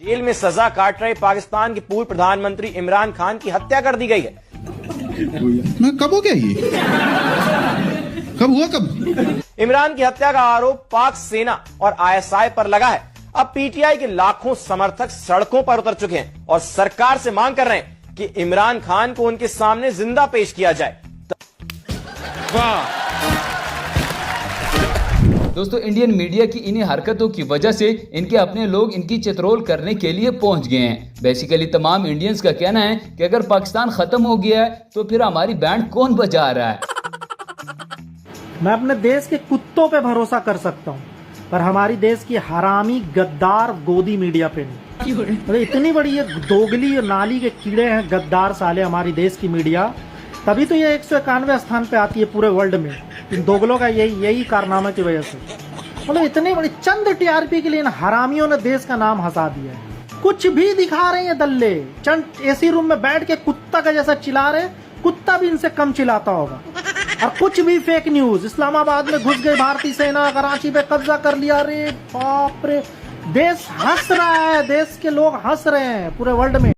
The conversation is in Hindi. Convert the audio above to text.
जेल में सजा काट रहे पाकिस्तान के पूर्व प्रधानमंत्री इमरान खान की हत्या कर दी गई है। मैं कब हो गया ये? कब हुआ कब? इमरान की हत्या का आरोप पाक सेना और आईएसआई पर लगा है। अब पीटीआई के लाखों समर्थक सड़कों पर उतर चुके हैं और सरकार से मांग कर रहे हैं कि इमरान खान को उनके सामने जिंदा पेश किया जाए। वाह दोस्तों, इंडियन मीडिया की इन्हीं हरकतों की वजह से इनके अपने लोग इनकी चित्रोल करने के लिए पहुंच गए हैं। बेसिकली तमाम इंडियंस का कहना है कि अगर पाकिस्तान खत्म हो गया है तो फिर हमारी बैंड कौन बजा रहा है। मैं अपने देश के कुत्तों पे भरोसा कर सकता हूँ, पर हमारी देश की हरामी गद्दार गोदी मीडिया पे नहीं। मतलब इतनी बड़ी ये दोगली और नाली के कीड़े हैं गद्दार साले हमारी देश की मीडिया, तभी तो ये 191 स्थान पे आती है पूरे वर्ल्ड में। इन दोगलों का यही कारनामा की वजह से। मतलब इतने बड़ी चंद टीआरपी के लिए इन हरामियों ने देश का नाम हंसा दिया है। कुछ भी दिखा रहे हैं दल्ले, चंद एसी रूम में बैठ के कुत्ता का जैसा चिल्ला रहे, कुत्ता भी इनसे कम चिल्लाता होगा। और कुछ भी फेक न्यूज, इस्लामाबाद में घुस गई भारतीय सेना, कराची पे कब्जा कर लिया। रे बाप रे, देश हंस रहा है, देश के लोग हंस रहे हैं पूरे वर्ल्ड में।